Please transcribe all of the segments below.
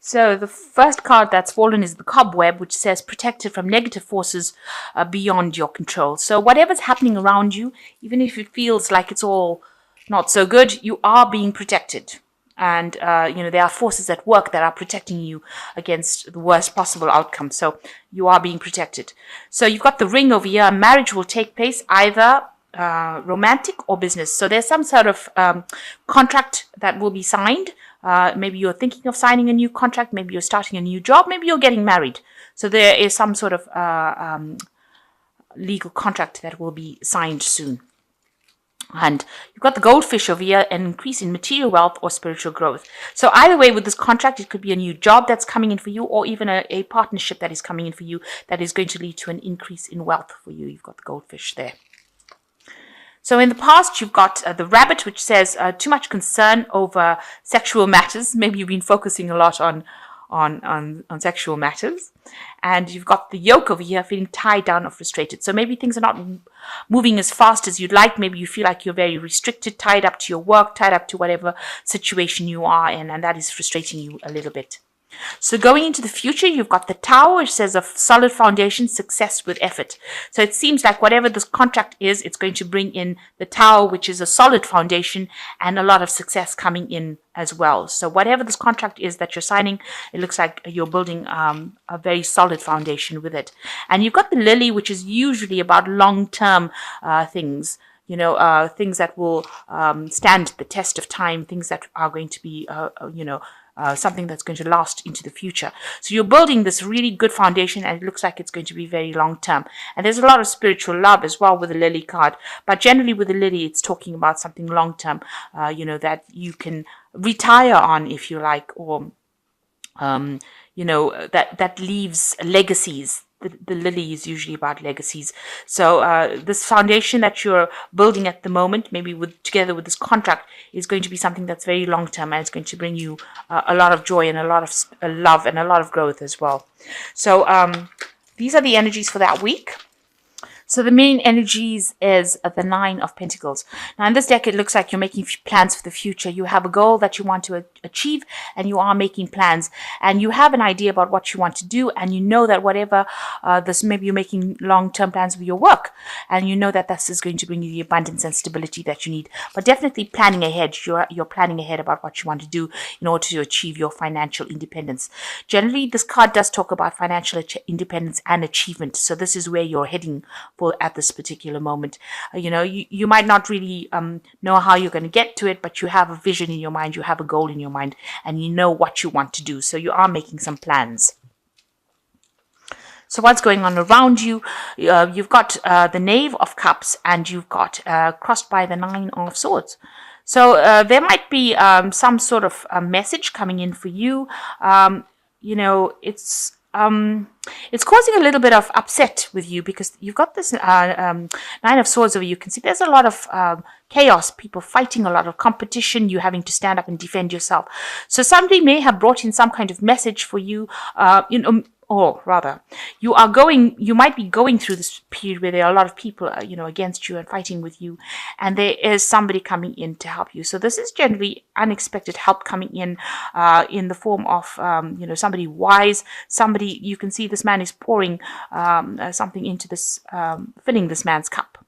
So the first card that's fallen is the cobweb, which says protected from negative forces beyond your control. So whatever's happening around you, even if it feels like it's all not so good, you are being protected. And, there are forces at work that are protecting you against the worst possible outcome. So you are being protected. So you've got the ring over here. Marriage will take place either romantic or business. So there's some sort of contract that will be signed. Maybe you're thinking of signing a new contract. Maybe you're starting a new job. Maybe you're getting married. So there is some sort of legal contract that will be signed soon. And you've got the goldfish over here, an increase in material wealth or spiritual growth. So either way, with this contract, it could be a new job that's coming in for you, or even a partnership that is coming in for you that is going to lead to an increase in wealth for you. You've got the goldfish there. So in the past, you've got the rabbit, which says too much concern over sexual matters. Maybe you've been focusing a lot on sexual matters. And you've got the yoke over here, feeling tied down or frustrated. So maybe things are not moving as fast as you'd like. Maybe you feel like you're very restricted, tied up to your work, tied up to whatever situation you are in, and that is frustrating you a little bit. So going into the future, you've got the tower, which says a solid foundation, success with effort. So it seems like whatever this contract is, it's going to bring in the tower, which is a solid foundation, and a lot of success coming in as well. So whatever this contract is that you're signing, it looks like you're building a very solid foundation with it. And you've got the lily, which is usually about long-term things. Things that will stand the test of time, things that are going to be, something that's going to last into the future. So you're building this really good foundation, and it looks like it's going to be very long term. And there's a lot of spiritual love as well with the lily card. But generally with the lily, it's talking about something long term, that you can retire on, if you like, or, that leaves legacies. The lily is usually about legacies. So this foundation that you're building at the moment, maybe together with this contract, is going to be something that's very long term, and it's going to bring you a lot of joy and a lot of love and a lot of growth as well. So these are the energies for that week. So the main energies is the 9 of Pentacles. Now in this deck, it looks like you're making plans for the future. You have a goal that you want to achieve, and you are making plans. And you have an idea about what you want to do, and you know that whatever maybe you're making long-term plans with your work, and you know that this is going to bring you the abundance and stability that you need. But definitely planning ahead. You're planning ahead about what you want to do in order to achieve your financial independence. Generally, this card does talk about financial independence and achievement. So this is where you're heading at this particular moment. You might not really know how you're going to get to it, but you have a vision in your mind, you have a goal in your mind, and you know what you want to do. So you are making some plans. So what's going on around you? You've got the Knave of Cups, and you've got crossed by the 9 of Swords. So there might be some sort of message coming in for you. It's causing a little bit of upset with you, because you've got this 9 of Swords over you. You can see there's a lot of chaos, people fighting, a lot of competition, you having to stand up and defend yourself. So somebody may have brought in some kind of message for you, or rather, you might be going through this period where there are a lot of people, against you and fighting with you, and there is somebody coming in to help you. So this is generally unexpected help coming in the form of, somebody wise, somebody, you can see this man is pouring something into this, filling this man's cup.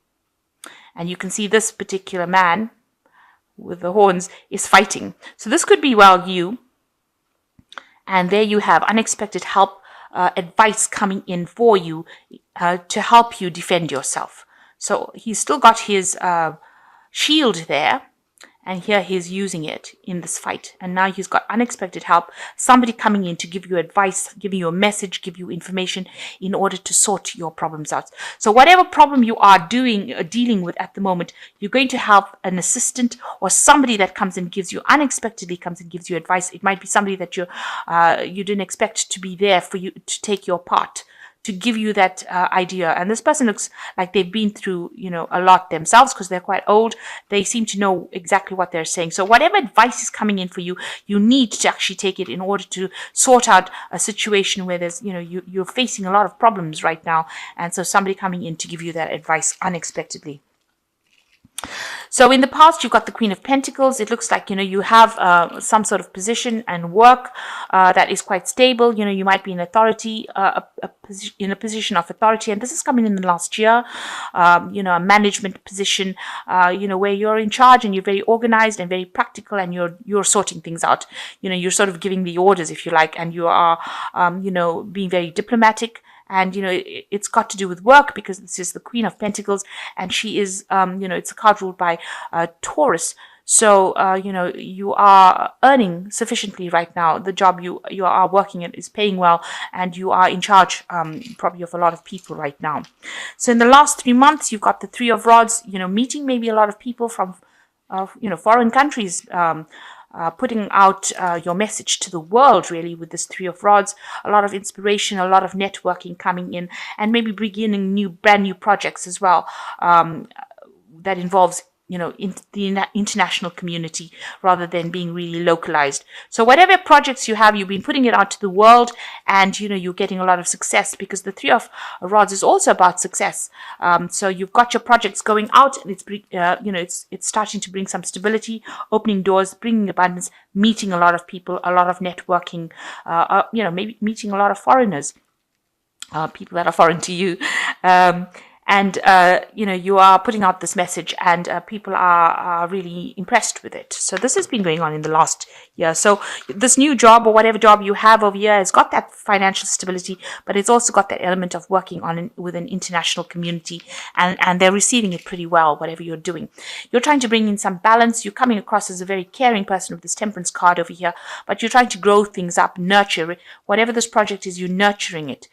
And you can see this particular man with the horns is fighting. So this could be, you. And there you have unexpected help, advice coming in for you to help you defend yourself. So he's still got his shield there, and here he's using it in this fight. And now he's got unexpected help, somebody coming in to give you advice, giving you a message, give you information in order to sort your problems out. So whatever problem you are dealing with at the moment, you're going to have an assistant or somebody that comes and unexpectedly comes and gives you advice. It might be somebody that you didn't expect to be there for you to take your part, to give you that idea. And this person looks like they've been through, a lot themselves, because they're quite old. They seem to know exactly what they're saying. So whatever advice is coming in for you, you need to actually take it in order to sort out a situation where there's, you're facing a lot of problems right now. And so somebody coming in to give you that advice unexpectedly. So in the past, you've got the Queen of Pentacles. It looks like, you have some sort of position and work that is quite stable. You might be in authority, in a position of authority. And this is coming in the last year, a management position, where you're in charge and you're very organized and very practical, and you're sorting things out. You're sort of giving the orders, if you like, and you are, being very diplomatic. And, it's got to do with work, because this is the Queen of Pentacles, and she is, it's a card ruled by Taurus. So, you are earning sufficiently right now. The job you are working at is paying well, and you are in charge, probably of a lot of people right now. So in the last 3 months, you've got the Three of Rods, meeting maybe a lot of people from, foreign countries, putting out your message to the world, really, with this Three of Rods. A lot of inspiration, a lot of networking coming in, and maybe beginning brand new projects as well, that involves in the international community rather than being really localized. So whatever projects you have, you've been putting it out to the world, and you're getting a lot of success, because the Three of Rods is also about success. So you've got your projects going out, and it's starting to bring some stability, opening doors, bringing abundance, meeting a lot of people, a lot of networking, maybe meeting a lot of foreigners, people that are foreign to you. And, you are putting out this message, and people are really impressed with it. So this has been going on in the last year. So this new job, or whatever job you have over here, has got that financial stability, but it's also got that element of working with an international community, and they're receiving it pretty well, whatever you're doing. You're trying to bring in some balance. You're coming across as a very caring person with this Temperance card over here, but you're trying to grow things up, nurture it. Whatever this project is, you're nurturing it.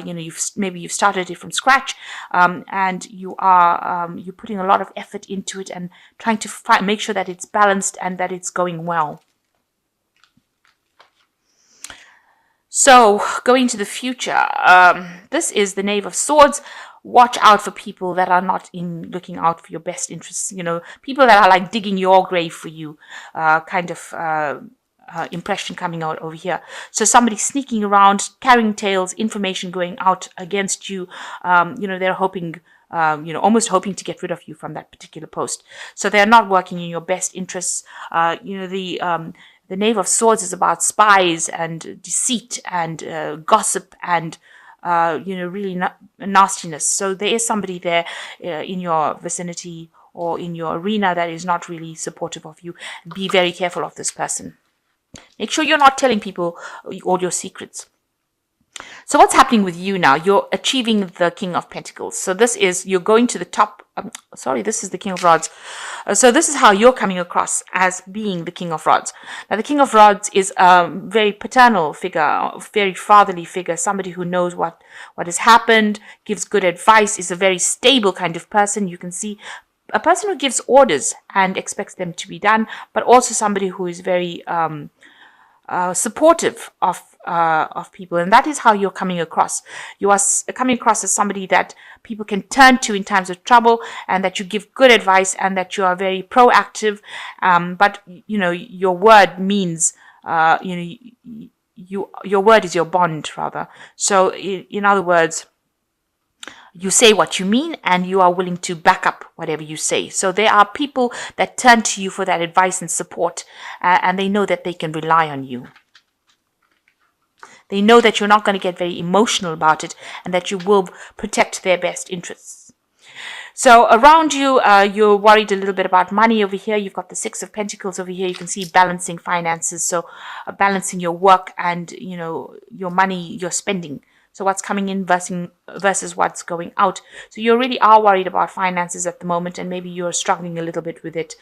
You've started it from scratch, and you're putting a lot of effort into it, and trying to make sure that it's balanced and that it's going well. So going to the future, this is the Knave of Swords. Watch out for people that are not looking out for your best interests. People that are like digging your grave for you, impression coming out over here. So somebody sneaking around, carrying tales, information going out against you. They're hoping, almost hoping to get rid of you from that particular post. So they're not working in your best interests. The Knave of Swords is about spies and deceit and gossip and really nastiness. So there is somebody there in your vicinity or in your arena that is not really supportive of you. Be very careful of this person. Make sure you're not telling people all your secrets. So what's happening with you now? You're achieving the King of Pentacles. So you're going to the top. This is the King of Rods. So this is how you're coming across as being the King of Rods. Now, the King of Rods is a very paternal figure, a very fatherly figure, somebody who knows what has happened, gives good advice, is a very stable kind of person. You can see a person who gives orders and expects them to be done, but also somebody who is very supportive of people, and that is how you're coming across. You are coming across as somebody that people can turn to in times of trouble, and that you give good advice, and that you are very proactive. But your word means your word is your bond, rather. So in other words, you say what you mean, and you are willing to back up whatever you say. So there are people that turn to you for that advice and support, and they know that they can rely on you. They know that you're not going to get very emotional about it, and that you will protect their best interests. So around you, you're worried a little bit about money over here. You've got the Six of Pentacles over here. You can see balancing finances. So balancing your work and, your money, your spending. So what's coming in versus what's going out. So you really are worried about finances at the moment, and maybe you're struggling a little bit with it,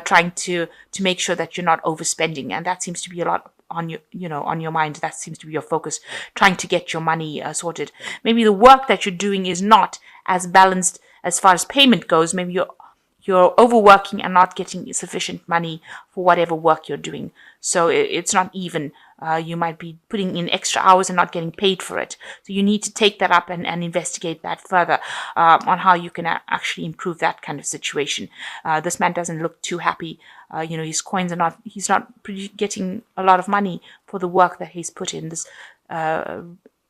trying to make sure that you're not overspending. And that seems to be a lot on your mind. That seems to be your focus, trying to get your money sorted. Maybe the work that you're doing is not as balanced as far as payment goes. Maybe you're overworking and not getting sufficient money for whatever work you're doing. So it's not even. You might be putting in extra hours and not getting paid for it. So you need to take that up and investigate that further on how you can actually improve that kind of situation. This man doesn't look too happy. His coins he's not getting a lot of money for the work that he's put in. This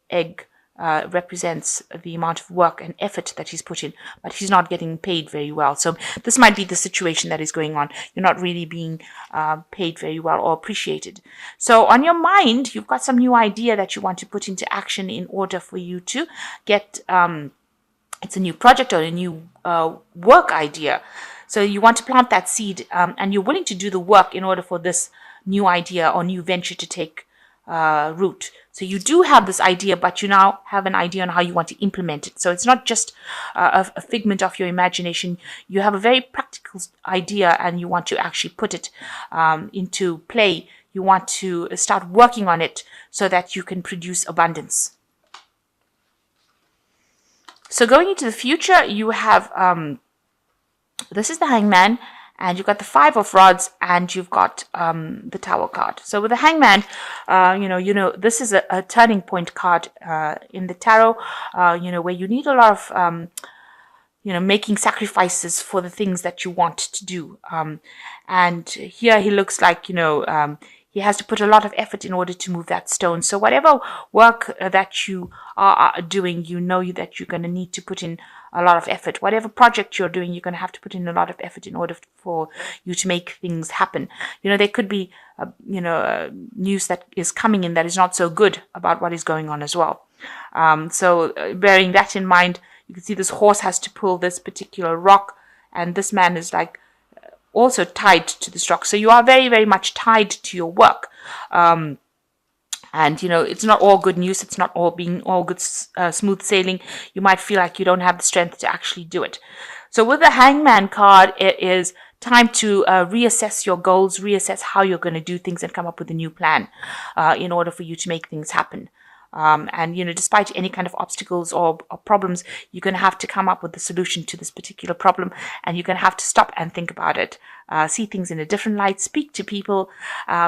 egg represents the amount of work and effort that he's put in, but he's not getting paid very well. So this might be the situation that is going on. You're not really being paid very well or appreciated. So on your mind, you've got some new idea that you want to put into action in order for you to get, it's a new project or a new work idea. So you want to plant that seed, and you're willing to do the work in order for this new idea or new venture to take root. So you do have this idea, but you now have an idea on how you want to implement it. So it's not just a figment of your imagination. You have a very practical idea, and you want to actually put it into play. You want to start working on it so that you can produce abundance. So going into the future, you have this is the Hangman, and you've got the Five of Rods, and you've got the Tower card. So with the Hangman, this is a turning point card in the tarot, where you need a lot of, making sacrifices for the things that you want to do. And here he looks like, he has to put a lot of effort in order to move that stone. So whatever work that you are doing, that you're going to need to put in a lot of effort. Whatever project you're doing, you're going to have to put in a lot of effort in order for you to make things happen. There could be, news that is coming in that is not so good about what is going on as well. So bearing that in mind, you can see this horse has to pull this particular rock, and this man is like also tied to this rock. So you are very, very much tied to your work. And, it's not all good news. It's not all being all good, smooth sailing. You might feel like you don't have the strength to actually do it. So with the Hangman card, it is time to reassess your goals, reassess how you're going to do things, and come up with a new plan in order for you to make things happen. And, despite any kind of obstacles or problems, you're going to have to come up with the solution to this particular problem, and you're going to have to stop and think about it, see things in a different light, speak to people.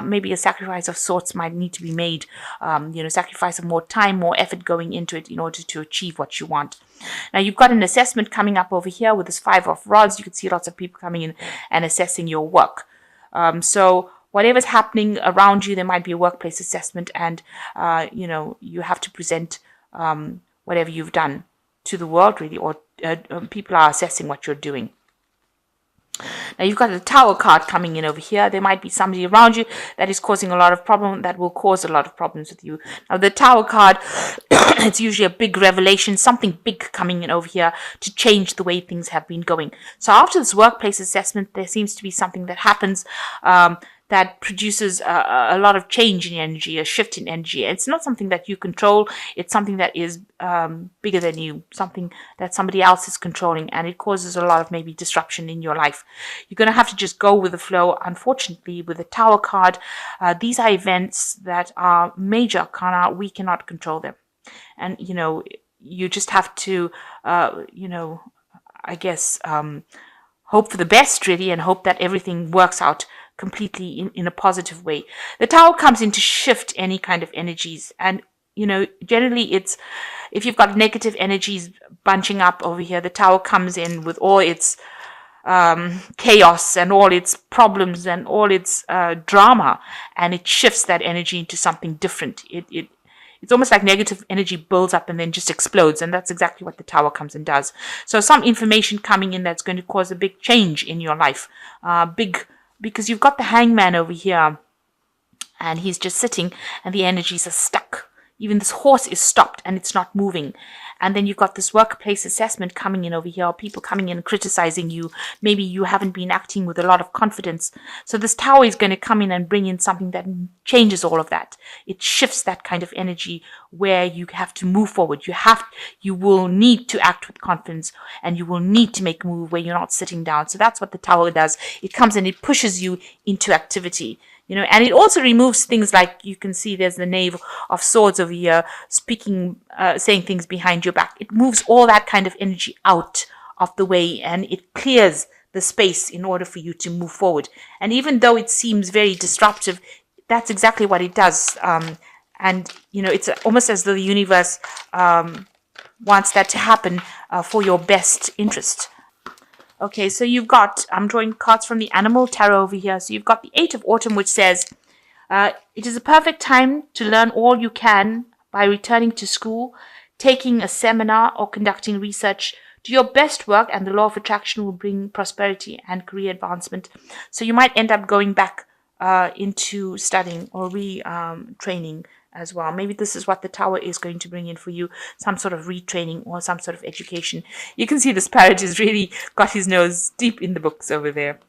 Maybe a sacrifice of sorts might need to be made, sacrifice of more time, more effort going into it in order to achieve what you want. Now, you've got an assessment coming up over here with this Five of Rods. You can see lots of people coming in and assessing your work. So whatever's happening around you, there might be a workplace assessment, and, you have to present whatever you've done to the world, really, or people are assessing what you're doing. Now, you've got the Tower card coming in over here. There might be somebody around you that is causing a lot of problem, that will cause a lot of problems with you. Now, the Tower card, it's usually a big revelation, something big coming in over here to change the way things have been going. So after this workplace assessment, there seems to be something that happens that produces a lot of change in energy, a shift in energy. It's not something that you control. It's something that is bigger than you, something that somebody else is controlling, and it causes a lot of maybe disruption in your life. You're going to have to just go with the flow. Unfortunately, with the Tower card, these are events that are major arcana. We cannot control them. And, you just have to, hope for the best, really, and hope that everything works out completely in a positive way. The Tower comes in to shift any kind of energies, and generally it's, if you've got negative energies bunching up over here, the Tower comes in with all its chaos and all its problems and all its drama, and it shifts that energy into something different. It's almost like negative energy builds up and then just explodes, and that's exactly what the Tower comes and does. So some information coming in that's going to cause a big change in your life, because you've got the Hangman over here, and he's just sitting, and the energies are stuck. Even this horse is stopped, and it's not moving. And then you've got this workplace assessment coming in over here, people coming in and criticizing you. Maybe you haven't been acting with a lot of confidence. So this Tower is going to come in and bring in something that changes all of that. It shifts that kind of energy where you have to move forward. You will need to act with confidence, and you will need to make a move where you're not sitting down. So that's what the Tower does. It comes and it pushes you into activity. And it also removes things like, you can see there's the Knave of Swords over here, saying things behind your back. It moves all that kind of energy out of the way, and it clears the space in order for you to move forward. And even though it seems very disruptive, that's exactly what it does. And it's almost as though the universe wants that to happen for your best interest. Okay, so you've got, I'm drawing cards from the Animal Tarot over here. So you've got the Eight of Autumn, which says, it is a perfect time to learn all you can by returning to school. taking a seminar or conducting research. Do your best work and the law of attraction will bring prosperity and career advancement. So you might end up going back into studying or retraining as well. Maybe this is what the Tower is going to bring in for you, some sort of retraining or some sort of education. You can see this parrot has really got his nose deep in the books over there.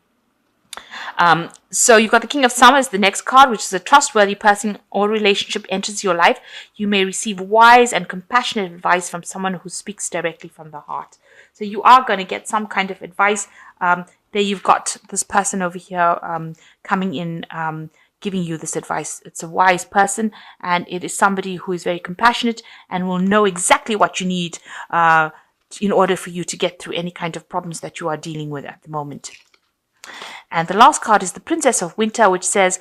So you've got the King of Summer as the next card, which is a trustworthy person or relationship enters your life. You may receive wise and compassionate advice from someone who speaks directly from the heart. So you are going to get some kind of advice. There you've got this person over here coming in, giving you this advice. It's a wise person, and it is somebody who is very compassionate and will know exactly what you need in order for you to get through any kind of problems that you are dealing with at the moment. And the last card is the Princess of Winter, which says,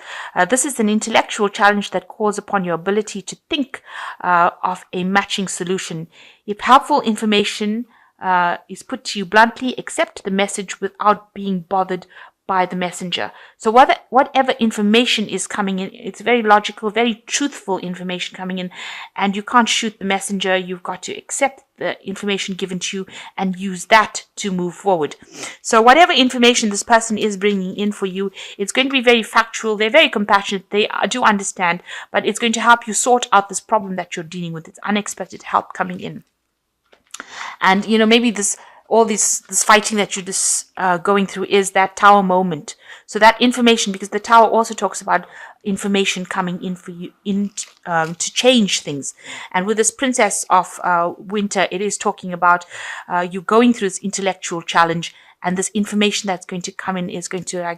this is an intellectual challenge that calls upon your ability to think of a matching solution. If helpful information is put to you bluntly, accept the message without being bothered by the messenger. So whatever information is coming in, it's very logical, very truthful information coming in, and you can't shoot the messenger. You've got to accept the information given to you and use that to move forward. So whatever information this person is bringing in for you, it's going to be very factual. They're very compassionate. They do understand, but it's going to help you sort out this problem that you're dealing with. It's unexpected help coming in. And, maybe this fighting that you're just going through is that Tower moment. So that information, because the Tower also talks about information coming in for you to change things. And with this Princess of Winter, it is talking about you going through this intellectual challenge, and this information that's going to come in is going to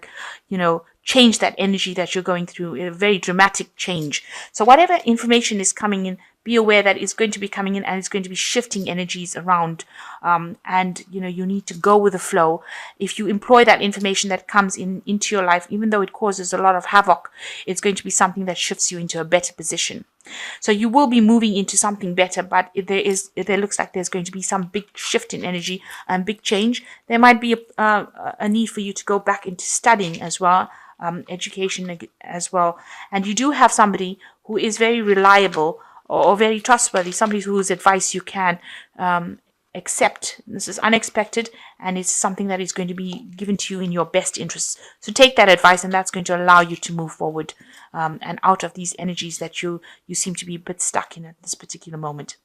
change that energy that you're going through, a very dramatic change. So whatever information is coming in, be aware that it's going to be coming in and it's going to be shifting energies around. And you need to go with the flow. If you employ that information that comes into your life, even though it causes a lot of havoc, it's going to be something that shifts you into a better position. So you will be moving into something better, but if there looks like there's going to be some big shift in energy and big change, there might be a need for you to go back into studying as well, education as well. And you do have somebody who is very reliable or very trustworthy, somebody whose advice you can accept. This is unexpected, and it's something that is going to be given to you in your best interests. So take that advice, and that's going to allow you to move forward and out of these energies that you seem to be a bit stuck in at this particular moment.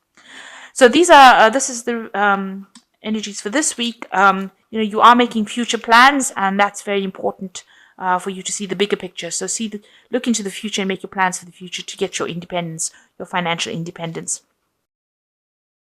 So this is the energies for this week. You are making future plans, and that's very important for you to see the bigger picture. So look into the future and make your plans for the future to get your independence, your financial independence.